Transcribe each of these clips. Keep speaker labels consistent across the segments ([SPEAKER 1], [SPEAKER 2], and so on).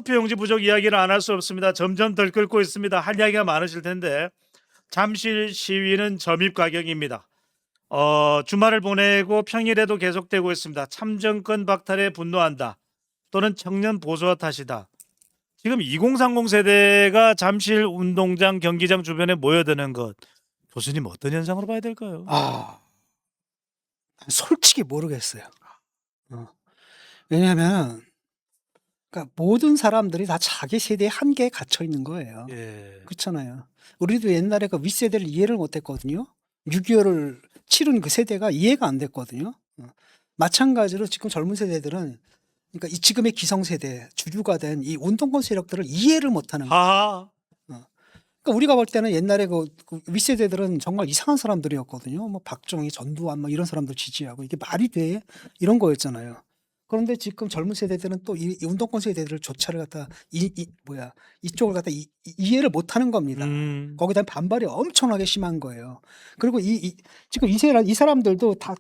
[SPEAKER 1] 투표용지 부족 이야기를 안 할 수 없습니다. 점점 덜 끓고 있습니다. 할 이야기가 많으실 텐데 잠실 시위는 점입 가격입니다. 주말을 보내고 평일에도 계속되고 있습니다. 참정권 박탈에 분노한다. 또는 청년 보수화 탓이다. 지금 2030 세대가 잠실 운동장, 경기장 주변에 모여드는 것, 교수님 어떤 현상으로 봐야 될까요?
[SPEAKER 2] 솔직히 모르겠어요. 왜냐하면 그러니까 모든 사람들이 다 자기 세대의 한계에 갇혀 있는 거예요.
[SPEAKER 1] 예.
[SPEAKER 2] 그렇잖아요. 우리도 옛날에 그 윗세대를 이해를 못했거든요. 6.25를 치른 그 세대가 이해가 안 됐거든요. 마찬가지로 지금 젊은 세대들은 그러니까 이 지금의 기성세대 주주가 된 이 운동권 세력들을 이해를 못하는 거예요.
[SPEAKER 1] 하하.
[SPEAKER 2] 그러니까 우리가 볼 때는 옛날에 그 윗세대들은 정말 이상한 사람들이었거든요. 뭐 박정희, 전두환 뭐 이런 사람들 지지하고 이게 말이 돼? 이런 거였잖아요. 그런데 지금 젊은 세대들은 또 이 운동권 세대들 조차를 갖다 이쪽을 갖다 이해를 못하는 겁니다. 거기다 반발이 엄청나게 심한 거예요. 그리고 지금 이 사람들도 다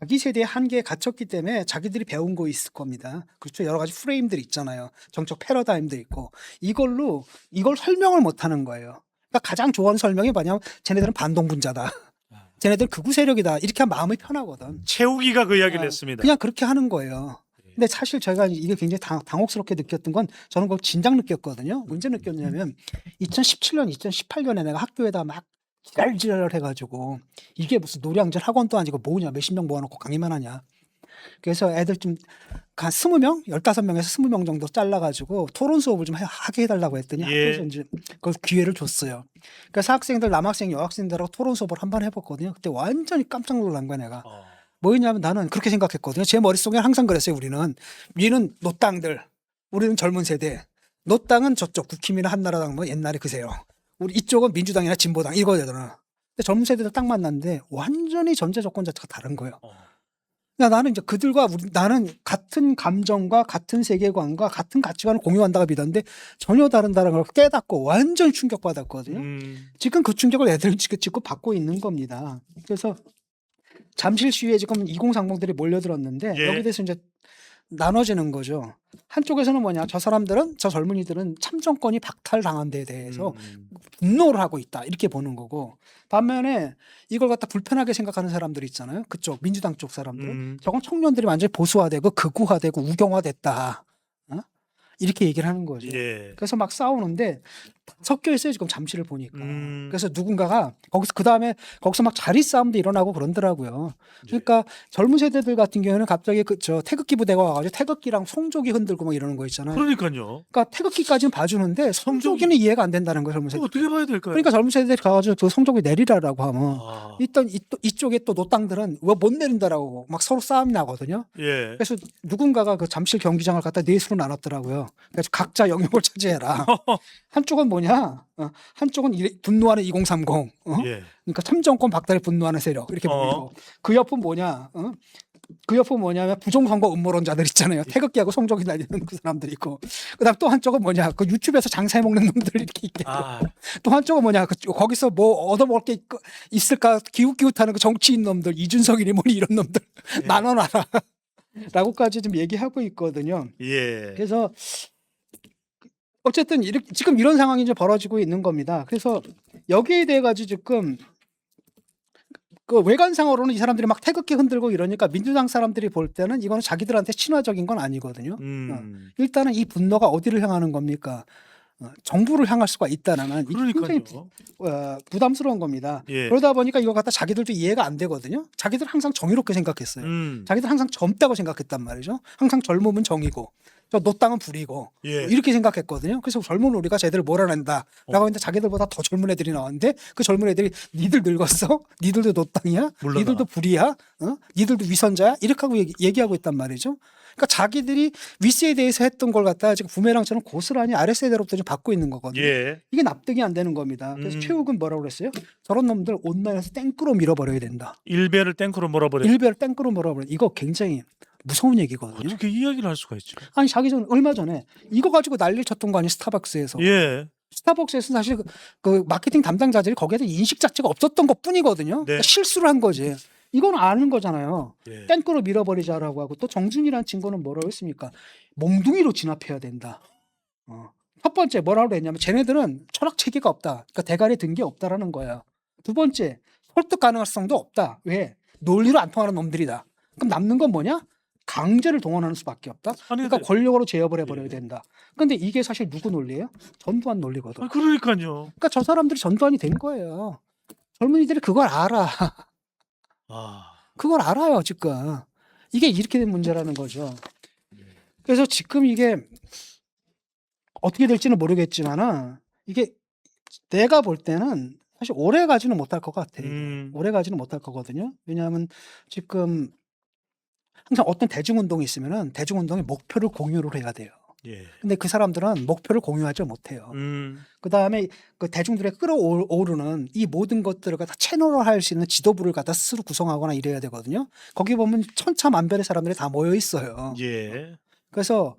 [SPEAKER 2] 자기 세대의 한계에 갇혔기 때문에 자기들이 배운 거 있을 겁니다. 그렇죠. 여러 가지 프레임들이 있잖아요. 정책 패러다임도 있고 이걸 설명을 못하는 거예요. 그러니까 가장 좋은 설명이 뭐냐면 쟤네들은 반동분자다. 쟤네들은 극우 세력이다. 이렇게 하면 마음이 편하거든.
[SPEAKER 1] 최욱이가 그 이야기를 했습니다.
[SPEAKER 2] 그냥 그렇게 하는 거예요. 근데 사실 제가 이게 굉장히 당혹스럽게 느꼈던 건 저는 그걸 진작 느꼈거든요. 언제 느꼈냐면 2017년, 2018년에 내가 학교에다 막 지랄지랄 해가지고 이게 무슨 노량진 학원도 아니고 뭐냐 몇십 명 모아놓고 강의만 하냐. 그래서 애들 좀 한 20명, 15명에서 20명 정도 잘라가지고 토론 수업을 좀 하게 해달라고 했더니 학교에서 이제 그걸 기회를 줬어요. 그래서 학생들, 남학생, 여학생들하고 토론 수업을 한번 해봤거든요. 그때 완전히 깜짝 놀란 거야 내가. 뭐였냐면 나는 그렇게 생각했거든요. 제 머릿속에 항상 그랬어요. 우리는 노땅들, 우리는 젊은 세대. 노땅은 저쪽 국힘이나 한나라당 뭐 옛날에 그세요. 우리 이쪽은 민주당이나 진보당 이거 되잖아. 근데 젊은 세대들 딱 만났는데 완전히 전제 조건 자체가 다른 거예요. 그러니까 나는 이제 그들과 나는 같은 감정과 같은 세계관과 같은 가치관을 공유한다고 믿었는데 전혀 다른다는 걸 깨닫고 완전히 충격받았거든요. 지금 그 충격을 애들은 지금 받고 있는 겁니다. 그래서 잠실 시위에 지금 2030들이 몰려들었는데 여기 대해서 이제 나눠지는 거죠. 한쪽에서는 뭐냐, 저 젊은이들은 참정권이 박탈당한 데에 대해서 분노를 하고 있다 이렇게 보는 거고, 반면에 이걸 갖다 불편하게 생각하는 사람들이 있잖아요. 그쪽 민주당 쪽 사람들은 저건 청년들이 완전히 보수화되고 극우화되고 우경화됐다 이렇게 얘기를 하는 거죠. 그래서 막 싸우는데 섞여 있어요 지금 잠실을 보니까. 그래서 누군가가 거기서 막 자리 싸움도 일어나고 그러더라고요. 그러니까 젊은 세대들 같은 경우는 갑자기 저 태극기 부대가 와가지고 태극기랑 송족이 흔들고 막 이러는 거 있잖아요.
[SPEAKER 1] 그러니까요.
[SPEAKER 2] 그러니까 태극기까지는 봐주는데 송족이는 이해가 안 된다는 거예요. 젊은 세대.
[SPEAKER 1] 어떻게 봐야 될까요?
[SPEAKER 2] 그러니까 젊은 세대들이 가가지고 그 송족이 내리라라고 하면 일단 이쪽에 또 노땅들은 왜 못 내린다라고 막 서로 싸움이 나거든요. 그래서 누군가가 그 잠실 경기장을 갖다 넷으로 나눴더라고요. 그래서 각자 영역을 차지해라. 한쪽은 뭐냐? 한쪽은 분노하는 2030. 그러니까 참정권 박탈에 분노하는 세력 이렇게 보이고, 그 옆은 뭐냐? 그 옆은 뭐냐면 부정선거 음모론자들 있잖아요. 태극기하고 송족이 날리는 그 사람들 있고, 그다음 또 한쪽은 뭐냐? 그 유튜브에서 장사해 먹는 놈들 이렇게 있고, 또 한쪽은 뭐냐? 거기서 뭐 얻어먹을 게 있을까? 기웃기웃하는 그 정치인 놈들, 이준석이니 뭐니 이런 놈들 나눠놔라. 라고까지 좀 얘기하고 있거든요. 그래서 어쨌든 지금 이런 상황이 이제 벌어지고 있는 겁니다. 그래서 여기에 대해 가지고 지금 그 외관상으로는 이 사람들이 막 태극기 흔들고 이러니까 민주당 사람들이 볼 때는 이거는 자기들한테 친화적인 건 아니거든요. 일단은 이 분노가 어디를 향하는 겁니까? 정부를 향할 수가 있다는 이게 굉장히 부담스러운 겁니다. 그러다 보니까 이거 갖다 자기들도 이해가 안 되거든요. 자기들 항상 정의롭게 생각했어요. 자기들 항상 젊다고 생각했단 말이죠. 항상 젊으면 정이고 저 노땅은 불이고 이렇게 생각했거든요. 그래서 젊은 우리가 쟤들을 몰아낸다라고 했는데 자기들보다 더 젊은 애들이 나왔는데 그 젊은 애들이 니들 늙었어? 니들도 노땅이야? 니들도 불이야? 니들도 위선자야? 이렇게 하고 얘기하고 있단 말이죠. 그러니까 자기들이 윗세대에서 했던 걸 갖다가 지금 부메랑처럼 고스란히 아랫세대로부터 좀 받고 있는 거거든요. 이게 납득이 안 되는 겁니다. 그래서 최욱은 뭐라고 그랬어요? 저런 놈들 온라인에서 땡크로 밀어버려야 된다.
[SPEAKER 1] 일베를 땡크로 몰아버려.
[SPEAKER 2] 이거 굉장히 무서운 얘기거든요.
[SPEAKER 1] 어떻게 이야기를 할 수가 있죠?
[SPEAKER 2] 아니 얼마 전에 이거 가지고 난리 쳤던 거 아니에요? 스타벅스에서. 스타벅스에서 사실 그 마케팅 담당자들이 거기에 대한 인식 자체가 없었던 것 뿐이거든요. 그러니까 실수를 한 거지. 이건 아는 거잖아요. 땡크로 밀어버리자라고 하고, 또 정준이라는 친구는 뭐라고 했습니까? 몽둥이로 진압해야 된다. 첫 번째 뭐라고 했냐면 쟤네들은 철학 체계가 없다. 그러니까 대가리 든 게 없다라는 거예요. 두 번째 설득 가능성도 없다. 왜? 논리로 안 통하는 놈들이다. 그럼 남는 건 뭐냐? 강제를 동원하는 수밖에 없다. 그러니까 권력으로 제압을 해버려야 된다. 근데 이게 사실 누구 논리예요? 전두환 논리거든.
[SPEAKER 1] 그러니까요.
[SPEAKER 2] 그러니까 저 사람들이 전두환이 된 거예요. 젊은이들이 그걸 알아. 그걸 알아요 지금. 이게 이렇게 된 문제라는 거죠. 그래서 지금 이게 어떻게 될지는 모르겠지만은 이게 내가 볼 때는 사실 오래 가지는 못할 것 같아요. 오래 가지는 못할 거거든요. 왜냐하면 지금 항상 어떤 대중운동이 있으면은 대중운동의 목표를 공유를 해야 돼요.
[SPEAKER 1] 예.
[SPEAKER 2] 근데 그 사람들은 목표를 공유하지 못해요. 그 다음에 그 대중들의 끌어오르는 이 모든 것들을 갖다 채널화 할 수 있는 지도부를 갖다 스스로 구성하거나 이래야 되거든요. 거기 보면 천차만별의 사람들이 다 모여 있어요.
[SPEAKER 1] 예.
[SPEAKER 2] 그래서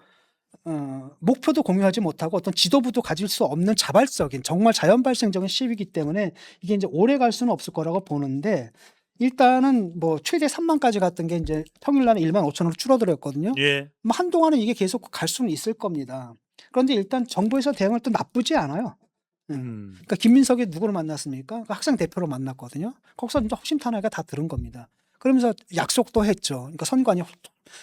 [SPEAKER 2] 목표도 공유하지 못하고 어떤 지도부도 가질 수 없는 자발적인 정말 자연 발생적인 시위이기 때문에 이게 이제 오래 갈 수는 없을 거라고 보는데 일단은 뭐 최대 3만까지 갔던 게 이제 평일날은 1만 5천으로 줄어들었거든요.
[SPEAKER 1] 예.
[SPEAKER 2] 뭐 한동안은 이게 계속 갈 수는 있을 겁니다. 그런데 일단 정부에서 대응을 또 나쁘지 않아요. 그러니까 김민석이 누구를 만났습니까? 그러니까 학생 대표로 만났거든요. 거기서 이제 허심탄회하게 다 들은 겁니다. 그러면서 약속도 했죠. 그러니까 선관위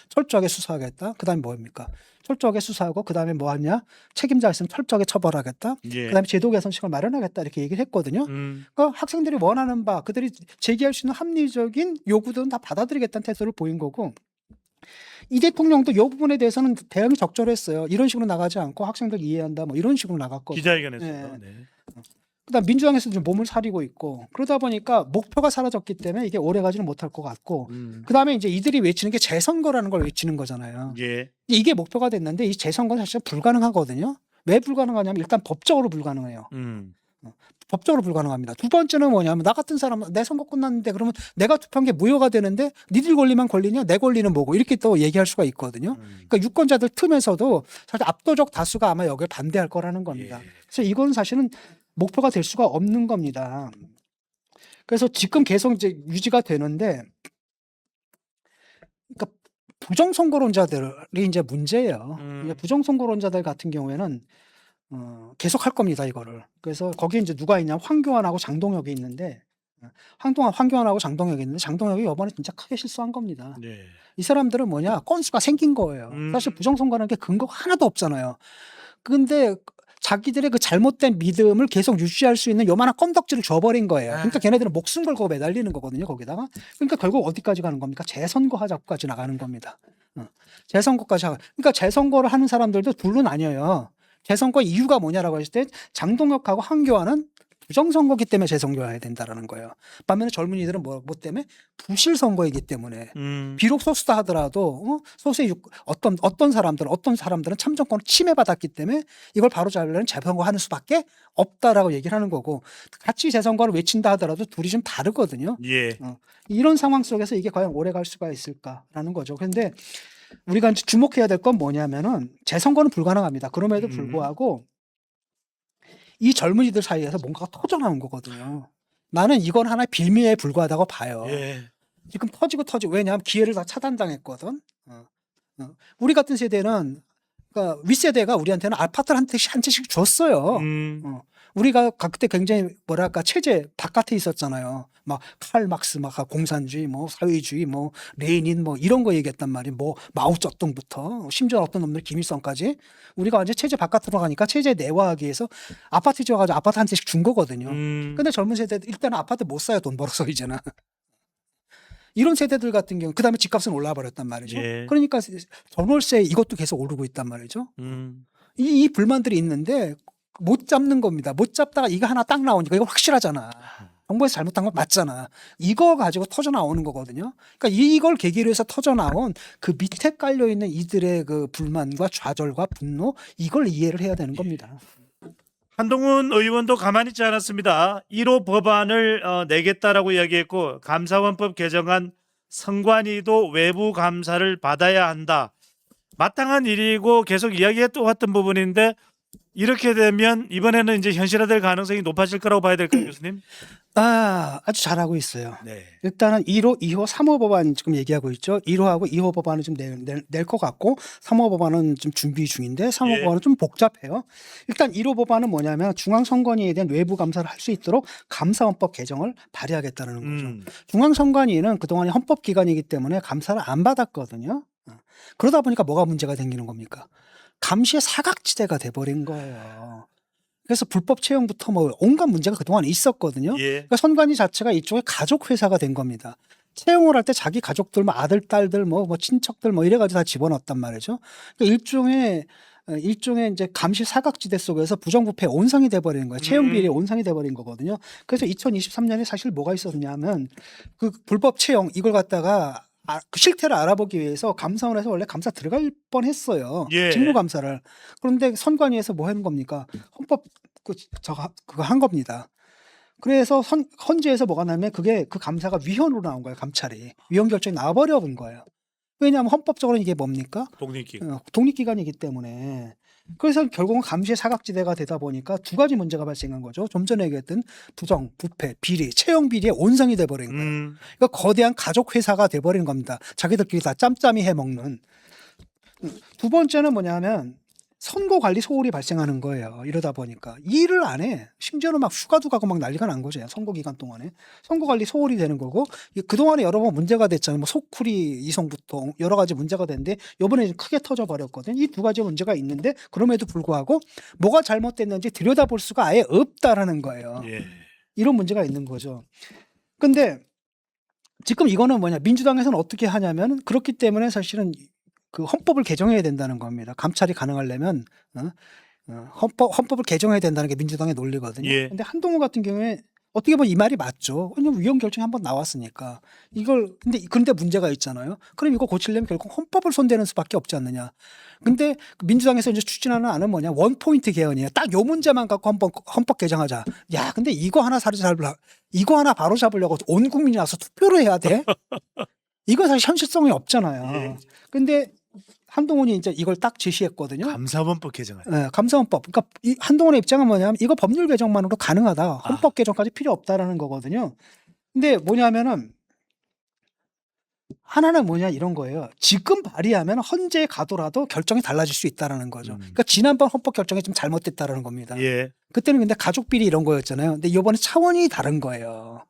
[SPEAKER 2] 철저하게 수사하겠다. 그다음에 뭐입니까? 철저하게 수사하고 그다음에 뭐 하냐? 책임자 있으면 철저하게 처벌하겠다.
[SPEAKER 1] 예.
[SPEAKER 2] 그다음에 제도 개선식을 마련하겠다 이렇게 얘기를 했거든요. 그러니까 학생들이 원하는 바 그들이 제기할 수 있는 합리적인 요구들은 다 받아들이겠다는 태도를 보인 거고 이 대통령도 이 부분에 대해서는 대응이 적절했어요. 이런 식으로 나가지 않고 학생들 이해한다 뭐 이런 식으로 나갔거든요.
[SPEAKER 1] 기자회견에서.
[SPEAKER 2] 네. 그다음 민주당에서 좀 몸을 사리고 있고 그러다 보니까 목표가 사라졌기 때문에 이게 오래 가지는 못할 것 같고 그다음에 이제 이들이 외치는 게 재선거라는 걸 외치는 거잖아요.
[SPEAKER 1] 예.
[SPEAKER 2] 이게 목표가 됐는데 이 재선거는 사실 불가능하거든요. 왜 불가능하냐면 일단 법적으로 불가능해요. 법적으로 불가능합니다. 두 번째는 뭐냐면 나 같은 사람은 내 선거 끝났는데 그러면 내가 투표한 게 무효가 되는데 니들 권리만 권리냐 내 권리는 뭐고 이렇게 또 얘기할 수가 있거든요. 그러니까 유권자들 틈에서도 사실 압도적 다수가 아마 여기를 반대할 거라는 겁니다.
[SPEAKER 1] 예.
[SPEAKER 2] 그래서 이건 사실은 목표가 될 수가 없는 겁니다. 그래서 지금 계속 이제 유지가 되는데 그러니까 부정선거론자들이 이제 문제예요. 이제 부정선거론자들 같은 경우에는 계속 할 겁니다, 이거를. 그래서 거기에 이제 누가 있냐면 황교안하고 장동혁이 있는데 황교안하고 장동혁이 있는데 장동혁이 이번에 진짜 크게 실수한 겁니다.
[SPEAKER 1] 네.
[SPEAKER 2] 이 사람들은 뭐냐? 건수가 생긴 거예요. 사실 부정선거라는 게 근거가 하나도 없잖아요. 근데 자기들의 그 잘못된 믿음을 계속 유지할 수 있는 요만한 껌덕지를 줘버린 거예요. 그러니까 걔네들은 목숨 걸고 매달리는 거거든요, 거기다가. 그러니까 결국 어디까지 가는 겁니까? 재선거 하자고까지 나가는 겁니다. 재선거까지 하고. 그러니까 재선거를 하는 사람들도 둘로 나뉘어요. 재선거 이유가 뭐냐라고 했을 때 장동혁하고 황교안은 부정선거기 때문에 재선거해야 된다라는 거예요. 반면에 젊은이들은 뭐 때문에 부실선거이기 때문에 비록 소수다 하더라도 소수의 어떤 사람들은 참정권을 침해받았기 때문에 이걸 바로잡으려는 재선거하는 수밖에 없다라고 얘기를 하는 거고 같이 재선거를 외친다 하더라도 둘이 좀 다르거든요.
[SPEAKER 1] 예.
[SPEAKER 2] 이런 상황 속에서 이게 과연 오래 갈 수가 있을까라는 거죠. 그런데 우리가 이제 주목해야 될 건 뭐냐면은 재선거는 불가능합니다. 그럼에도 불구하고 이 젊은이들 사이에서 뭔가가 터져나온 거거든요. 나는 이건 하나의 빌미에 불과하다고 봐요.
[SPEAKER 1] 예.
[SPEAKER 2] 지금 터지고 왜냐하면 기회를 다 차단당했거든. 우리 같은 세대는 그러니까 윗세대가 우리한테는 아파트를 한 채씩 줬어요. 우리가 그때 굉장히 뭐랄까 체제 바깥에 있었잖아요. 막 칼막스 막 공산주의 뭐 사회주의 뭐 레닌 뭐 이런 거 얘기했단 말이에요. 뭐 마오쩌둥부터 심지어 어떤 놈들 김일성까지 우리가 완전 체제 바깥으로 가니까 체제 내화하기 위해서 아파트 지어가지고 아파트 한 채씩 준 거거든요. 근데 젊은 세대들 일단은 아파트 못 사요. 돈 벌어서 이제는. 이런 세대들 같은 경우 그다음에 집값은 올라 버렸단 말이죠.
[SPEAKER 1] 예.
[SPEAKER 2] 그러니까 전월세 이것도 계속 오르고 있단 말이죠. 이 불만들이 있는데 못 잡는 겁니다. 못 잡다가 이거 하나 딱 나오니까 이거 확실하잖아. 정부에서 잘못한 건 맞잖아. 이거 가지고 터져 나오는 거거든요. 그러니까 이걸 계기로 해서 터져 나온 그 밑에 깔려 있는 이들의 그 불만과 좌절과 분노 이걸 이해를 해야 되는 겁니다.
[SPEAKER 1] 한동훈 의원도 가만히 있지 않았습니다. 1호 법안을 내겠다라고 이야기했고 감사원법 개정안 선관위도 외부 감사를 받아야 한다. 마땅한 일이고 계속 이야기해 또 왔던 부분인데 이렇게 되면 이번에는 이제 현실화될 가능성이 높아질 거라고 봐야 될까요, 교수님?
[SPEAKER 2] 아주 잘하고 있어요.
[SPEAKER 1] 네.
[SPEAKER 2] 일단은 1호, 2호, 3호 법안 지금 얘기하고 있죠. 1호하고 2호 법안은 좀 낼 것 같고 3호 법안은 좀 준비 중인데 3호
[SPEAKER 1] 예.
[SPEAKER 2] 법안은 좀 복잡해요. 일단 1호 법안은 뭐냐면 중앙선관위에 대한 외부 감사를 할 수 있도록 감사헌법 개정을 발의하겠다는 거죠. 중앙선관위는 그동안에 헌법기관이기 때문에 감사를 안 받았거든요. 그러다 보니까 뭐가 문제가 생기는 겁니까? 감시의 사각지대가 돼버린 거예요. 그래서 불법 채용부터 뭐 온갖 문제가 그동안 있었거든요.
[SPEAKER 1] 예.
[SPEAKER 2] 그러니까 선관위 자체가 이쪽에 가족 회사가 된 겁니다. 채용을 할 때 자기 가족들, 뭐 아들, 딸들, 뭐 친척들 뭐 이래가지고 다 집어넣었단 말이죠. 그러니까 일종의 이제 감시 사각지대 속에서 부정부패 온상이 돼버리는 거예요. 채용 비리 온상이 돼버린 거거든요. 그래서 2023년에 사실 뭐가 있었냐면 그 불법 채용 이걸 갖다가 그 실태를 알아보기 위해서 감사원에서 원래 감사 들어갈 뻔했어요.
[SPEAKER 1] 예.
[SPEAKER 2] 직무감사를. 그런데 선관위에서 뭐 하는 겁니까? 헌법 그거 한 겁니다. 그래서 헌재에서 뭐가 나면 그게 그 감사가 위헌으로 나온 거예요. 감찰이 위헌 결정이 나와버려 본 거예요. 왜냐하면 헌법적으로 이게 뭡니까? 독립기관이기 때문에. 그래서 결국은 감시의 사각지대가 되다 보니까 두 가지 문제가 발생한 거죠. 좀 전에 얘기했던 부정, 부패, 비리, 채용 비리의 온상이 돼버린 거예요. 그러니까 거대한 가족 회사가 돼버린 겁니다. 자기들끼리 다 짬짬이 해먹는. 두 번째는 뭐냐면 선거 관리 소홀이 발생하는 거예요. 이러다 보니까 일을 안 해. 심지어는 막 휴가도 가고 막 난리가 난 거죠. 선거 기간 동안에. 선거 관리 소홀이 되는 거고 그동안에 여러 번 문제가 됐잖아요. 뭐 소쿠리 이송부터 여러 가지 문제가 됐는데 이번에 크게 터져 버렸거든요. 이 두 가지 문제가 있는데 그럼에도 불구하고 뭐가 잘못됐는지 들여다볼 수가 아예 없다라는 거예요.
[SPEAKER 1] 예.
[SPEAKER 2] 이런 문제가 있는 거죠. 근데 지금 이거는 뭐냐. 민주당에서는 어떻게 하냐면 그렇기 때문에 사실은 그 헌법을 개정해야 된다는 겁니다. 감찰이 가능하려면 헌법을 개정해야 된다는 게 민주당의 논리거든요.
[SPEAKER 1] 예.
[SPEAKER 2] 근데 한동훈 같은 경우에 어떻게 보면 이 말이 맞죠. 왜냐면 위헌 결정이 한번 나왔으니까. 근데 문제가 있잖아요. 그럼 이거 고치려면 결국 헌법을 손대는 수밖에 없지 않느냐. 근데 민주당에서 이제 추진하는 안은 뭐냐. 원포인트 개헌이에요. 딱 요 문제만 갖고 헌법 개정하자. 야, 근데 이거 하나 바로 잡으려고 온 국민이 나서 투표를 해야 돼? 이거 사실 현실성이 없잖아요.
[SPEAKER 1] 예.
[SPEAKER 2] 근데 한동훈이 이제 이걸 딱 제시했거든요.
[SPEAKER 1] 감사원법 개정을.
[SPEAKER 2] 네, 감사원법. 그러니까 이 한동훈의 입장은 뭐냐면 이거 법률 개정만으로 가능하다. 헌법 개정까지 필요 없다라는 거거든요. 근데 뭐냐면은 하나는 뭐냐 이런 거예요. 지금 발의하면 헌재에 가더라도 결정이 달라질 수 있다라는 거죠. 그러니까 지난번 헌법 결정이 좀 잘못됐다라는 겁니다.
[SPEAKER 1] 예.
[SPEAKER 2] 그때는 근데 가족 비리 이런 거였잖아요. 근데 이번에 차원이 다른 거예요.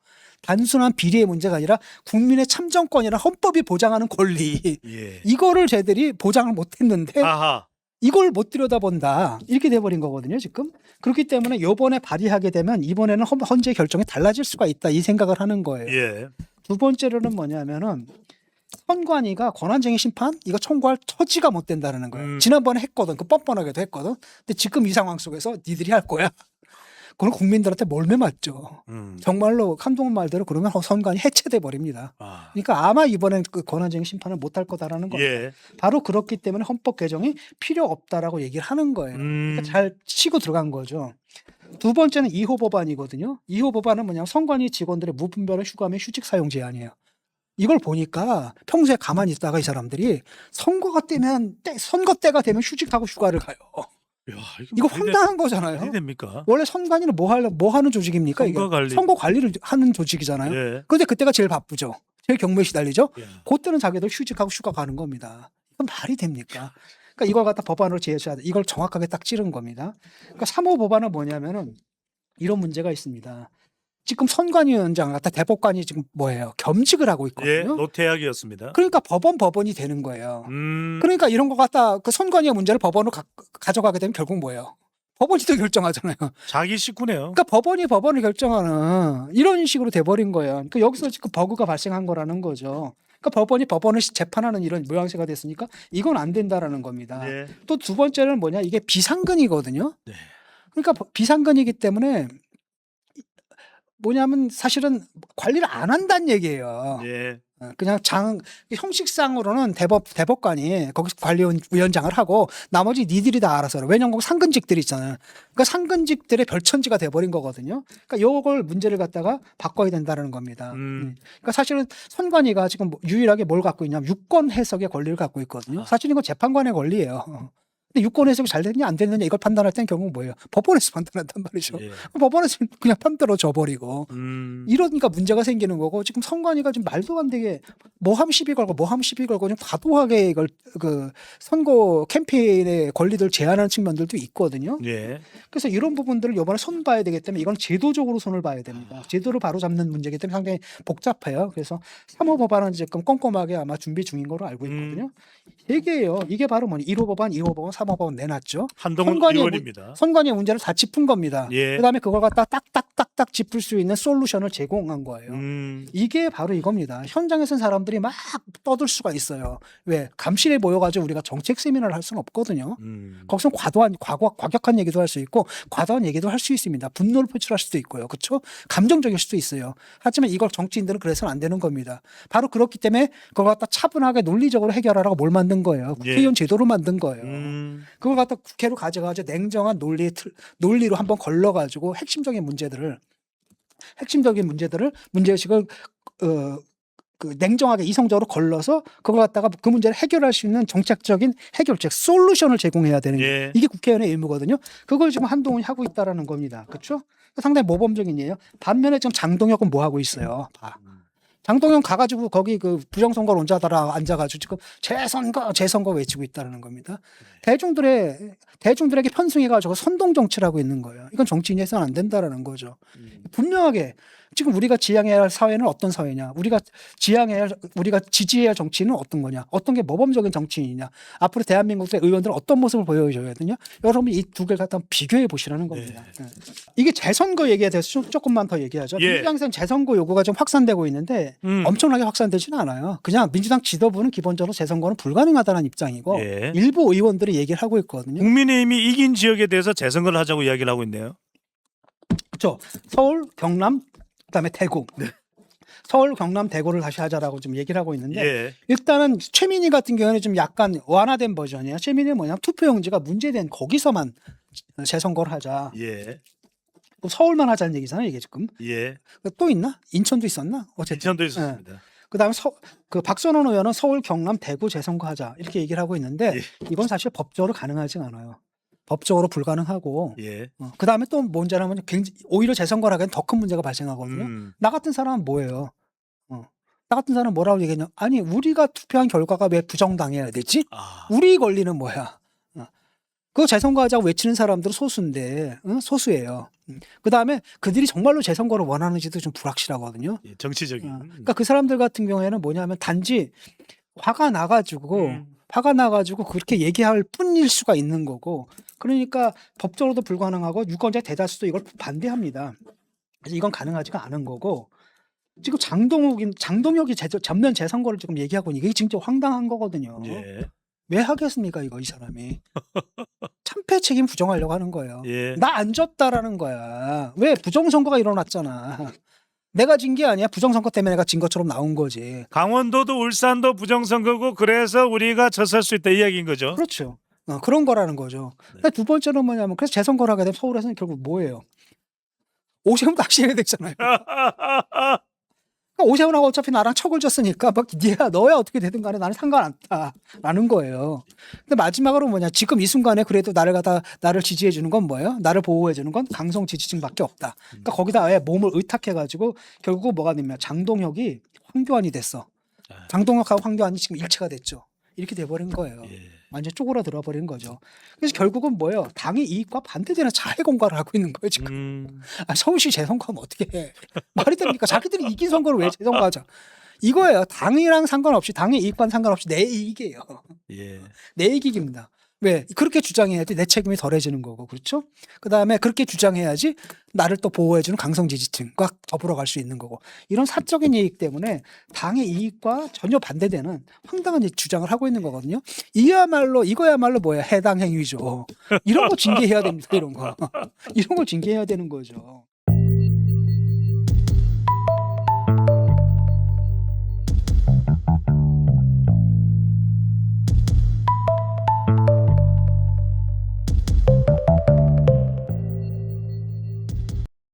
[SPEAKER 2] 단순한 비리의 문제가 아니라 국민의 참정권이나 헌법이 보장하는 권리.
[SPEAKER 1] 예.
[SPEAKER 2] 이거를 쟤들이 보장을 못했는데
[SPEAKER 1] 아하.
[SPEAKER 2] 이걸 못 들여다본다. 이렇게 돼버린 거거든요, 지금. 그렇기 때문에 이번에 발의하게 되면 이번에는 헌재 결정이 달라질 수가 있다. 이 생각을 하는 거예요.
[SPEAKER 1] 예.
[SPEAKER 2] 두 번째로는 뭐냐면은 선관위가 권한쟁의 심판 이거 청구할 처지가 못 된다는 거예요. 지난번에 했거든. 그 뻔뻔하게도 했거든. 근데 지금 이 상황 속에서 니들이 할 거야. 그건 국민들한테 몰매 맞죠. 정말로 한동훈 말대로 그러면 선관위 해체돼 버립니다. 그러니까 아마 이번엔 그 권한쟁의 심판을 못할 거다라는 겁니다.
[SPEAKER 1] 예.
[SPEAKER 2] 바로 그렇기 때문에 헌법 개정이 필요 없다라고 얘기를 하는 거예요. 그러니까 잘 치고 들어간 거죠. 두 번째는 2호 법안이거든요. 2호 법안은 뭐냐면 선관위 직원들의 무분별한 휴가 및 휴직 사용 제한이에요. 이걸 보니까 평소에 가만히 있다가 이 사람들이 선거 때가 되면 휴직하고 휴가를 가요.
[SPEAKER 1] 야,
[SPEAKER 2] 이거 황당한 거잖아요.
[SPEAKER 1] 어떻게 됩니까?
[SPEAKER 2] 원래 선관위는 뭐 하는 조직입니까?
[SPEAKER 1] 선거 관리.
[SPEAKER 2] 선거 관리를 하는 조직이잖아요.
[SPEAKER 1] 예.
[SPEAKER 2] 그런데 그때가 제일 바쁘죠. 제일 경무에 시달리죠.
[SPEAKER 1] 예.
[SPEAKER 2] 그때는 자기들 휴직하고 휴가 가는 겁니다. 이건 말이 됩니까? 그러니까 이걸 갖다 법안으로 제시해야 돼. 이걸 정확하게 딱 찌른 겁니다. 그러니까 3호 법안은 뭐냐면은 이런 문제가 있습니다. 지금 선관위원장 갖다 대법관이 지금 뭐예요? 겸직을 하고 있거든요.
[SPEAKER 1] 예. 노태악이었습니다.
[SPEAKER 2] 그러니까 법원이 되는 거예요. 그러니까 이런 거 갖다 그 선관위의 문제를 법원으로 가져가게 되면 결국 뭐예요? 법원이 또 결정하잖아요.
[SPEAKER 1] 자기 식구네요.
[SPEAKER 2] 그러니까 법원을 결정하는 이런 식으로 돼버린 거예요. 그러니까 여기서 지금 버그가 발생한 거라는 거죠. 그러니까 법원을 재판하는 이런 모양새가 됐으니까 이건 안 된다라는 겁니다.
[SPEAKER 1] 예.
[SPEAKER 2] 또 두 번째는 뭐냐? 이게 비상근이거든요.
[SPEAKER 1] 네.
[SPEAKER 2] 그러니까 비상근이기 때문에 뭐냐면 사실은 관리를 안 한다는 얘기예요.
[SPEAKER 1] 예.
[SPEAKER 2] 그냥 형식상으로는 대법관이 거기서 관리위원장을 하고 나머지 니들이 다 알아서. 왜냐면 거기 상근직들이 있잖아요. 그러니까 상근직들의 별천지가 돼버린 거거든요. 그러니까 요걸 문제를 갖다가 바꿔야 된다는 겁니다. 그러니까 사실은 선관위가 지금 유일하게 뭘 갖고 있냐면 유권 해석의 권리를 갖고 있거든요. 사실 이건 재판관의 권리예요. 근데 유권 해석이 잘 됐냐 안 됐느냐 이걸 판단할 때는 결국 뭐예요? 법원에서 판단한단 말이죠.
[SPEAKER 1] 예.
[SPEAKER 2] 법원에서 그냥 판단으로 져버리고
[SPEAKER 1] 이러니까
[SPEAKER 2] 문제가 생기는 거고 지금 선관위가 좀 말도 안 되게 뭐 하면 시비 걸고 뭐 하면 시비 걸고 좀 과도하게 이걸 그 선거 캠페인의 권리들 제한하는 측면들도 있거든요.
[SPEAKER 1] 예.
[SPEAKER 2] 그래서 이런 부분들을 이번에 손 봐야 되기 때문에 이건 제도적으로 손을 봐야 됩니다. 제도를 바로 잡는 문제이기 때문에 상당히 복잡해요. 그래서 사모법안은 지금 꼼꼼하게 아마 준비 중인 거로 알고 있거든요. 세 개예요. 이게 바로 뭐냐 1호 법안, 2호 법안, 3호 법안 내놨죠.
[SPEAKER 1] 한동훈
[SPEAKER 2] 선관위의
[SPEAKER 1] 의원입니다.
[SPEAKER 2] 선관위의 문제를 다 짚은 겁니다.
[SPEAKER 1] 예.
[SPEAKER 2] 그다음에 그걸 갖다 딱딱딱딱 짚을 수 있는 솔루션을 제공한 거예요. 이게 바로 이겁니다. 현장에 선 사람들이 막 떠들 수가 있어요. 왜? 감실에 모여가지고 우리가 정책 세미나를 할 수는 없거든요. 거기서 과격한 얘기도 할 수 있고 과도한 얘기도 할 수 있습니다. 분노를 표출할 수도 있고요. 그렇죠? 감정적일 수도 있어요. 하지만 이걸 정치인들은 그래서는 안 되는 겁니다. 바로 그렇기 때문에 그걸 갖다 차분하게 논리적으로 해결하라고 뭘 만든 거예요. 국회의원 제도로 만든 거예요. 그걸 갖다 국회로 가져가지고 냉정한 논리로 한번 걸러가지고 핵심적인 문제들을 문제의식을 그 냉정하게 이성적으로 걸러서 그걸 갖다가 그 문제를 해결할 수 있는 정책적인 해결책, 솔루션을 제공해야 되는 게
[SPEAKER 1] 예.
[SPEAKER 2] 이게 국회의원의 의무거든요. 그걸 지금 한동훈이 하고 있다라는 겁니다. 그렇죠? 상당히 모범적인 예예요. 반면에 지금 장동혁은 뭐 하고 있어요? 장동혁 가가지고 거기 그 부정선거를 혼자다라 앉아가지고 지금 재선거 외치고 있다는 겁니다. 대중들에게 편승해가지고 선동 정치를 하고 있는 거예요. 이건 정치인이 해서는 안 된다라는 거죠. 분명하게 지금 우리가 지향해야 할 사회는 어떤 사회냐? 우리가 지지해야 할 정치는 어떤 거냐? 어떤 게 모범적인 정치인이냐? 앞으로 대한민국의 의원들은 어떤 모습을 보여줘야 되냐? 여러분 이 두 개를 갖다 비교해 보시라는 겁니다. 네. 이게 재선거 얘기에 대해서 조금만 더 얘기하죠.
[SPEAKER 1] 예.
[SPEAKER 2] 민주당에서는 재선거 요구가 좀 확산되고 있는데 엄청나게 확산되지는 않아요. 그냥 민주당 지도부는 기본적으로 재선거는 불가능하다는 입장이고
[SPEAKER 1] 예.
[SPEAKER 2] 일부 의원들이 얘기를 하고 있거든요.
[SPEAKER 1] 국민의힘이 이긴 지역에 대해서 재선거를 하자고 이야기를 하고 있네요.
[SPEAKER 2] 그렇죠. 서울, 경남, 그다음에 대구. 서울, 경남, 대구를 다시 하자라고 좀 얘기를 하고 있는데
[SPEAKER 1] 예.
[SPEAKER 2] 일단은 최민희 같은 경우는 좀 약간 완화된 버전이에요. 최민희는 뭐냐면 투표용지가 문제된 거기서만 재선거를 하자.
[SPEAKER 1] 예.
[SPEAKER 2] 서울만 하자는 얘기잖아요, 이게 지금.
[SPEAKER 1] 예.
[SPEAKER 2] 또 있나? 인천도 있었나? 어쨌든.
[SPEAKER 1] 인천도 있었습니다.
[SPEAKER 2] 그다음에 그 박선원 의원은 서울, 경남, 대구 재선거 하자 이렇게 얘기를 하고 있는데
[SPEAKER 1] 예.
[SPEAKER 2] 이건 사실 법적으로 가능하지 않아요. 법적으로 불가능하고
[SPEAKER 1] 예.
[SPEAKER 2] 그다음에 또 문제라면 오히려 재선거를 하기엔 더 큰 문제가 발생하거든요. 나 같은 사람은 뭐예요? 나 같은 사람은 뭐라고 얘기했냐? 아니 우리가 투표한 결과가 왜 부정당해야 되지? 우리 권리는 뭐야? 그거 재선거하자고 외치는 사람들은 소수인데 소수예요. 그다음에 그들이 정말로 재선거를 원하는지도 좀 불확실하거든요.
[SPEAKER 1] 예, 정치적인.
[SPEAKER 2] 그러니까 그 사람들 같은 경우에는 뭐냐면 단지 화가 나가지고 그렇게 얘기할 뿐일 수가 있는 거고 그러니까 법적으로도 불가능하고 유권자 대다수도 이걸 반대합니다. 그래서 이건 가능하지가 않은 거고 지금 장동혁이 전면 재선거를 지금 얘기하고 이게 진짜 황당한 거거든요.
[SPEAKER 1] 예.
[SPEAKER 2] 왜 하겠습니까 이 사람이. 참패 책임 부정하려고 하는 거예요.
[SPEAKER 1] 예.
[SPEAKER 2] 나 안 졌다라는 거야. 왜 부정선거가 일어났잖아. 내가 진 게 아니야. 부정선거 때문에 내가 진 것처럼 나온 거지.
[SPEAKER 1] 강원도도 울산도 부정선거고 그래서 우리가 졌을 수 있다 이 이야기인 거죠.
[SPEAKER 2] 그렇죠. 그런 거라는 거죠.
[SPEAKER 1] 네.
[SPEAKER 2] 두 번째는 뭐냐면 그래서 재선거를 하게 되면 서울에서는 결국 뭐예요? 오세훈 다시 해야 되잖아요. 그러니까 오세훈하고 어차피 나랑 척을 졌으니까 막 너야 어떻게 되든 간에 나는 상관없다라는 거예요. 근데 마지막으로 뭐냐? 지금 이 순간에 그래도 나를 지지해 주는 건 뭐예요? 나를 보호해 주는 건 강성 지지층밖에 없다. 그러니까 거기다 아예 몸을 의탁해 가지고 결국 뭐가 되면 장동혁이 황교안이 됐어. 장동혁하고 황교안이 지금 일체가 됐죠. 이렇게 돼버린 거예요.
[SPEAKER 1] 예.
[SPEAKER 2] 완전 쪼그라들어 버린 거죠. 그래서 결국은 뭐예요? 당의 이익과 반대되는 자해 공갈을 하고 있는 거예요 지금. 서울시 재선거하면 어떻게 해? 말이 됩니까? 자기들이 이긴 선거를 왜 재선거하자? 이거예요. 당이랑 상관없이 당의 이익과는 상관없이 내 이익이에요.
[SPEAKER 1] 예.
[SPEAKER 2] 내 이익입니다. 왜? 그렇게 주장해야지 내 책임이 덜해지는 거고 그렇죠? 그다음에 그렇게 주장해야지 나를 또 보호해주는 강성 지지층과 더불어 갈 수 있는 거고 이런 사적인 이익 때문에 당의 이익과 전혀 반대되는 황당한 주장을 하고 있는 거거든요. 이거야말로 뭐야? 해당 행위죠. 이런 거 징계해야 됩니다. 이런 거. 이런 걸 징계해야 되는 거죠.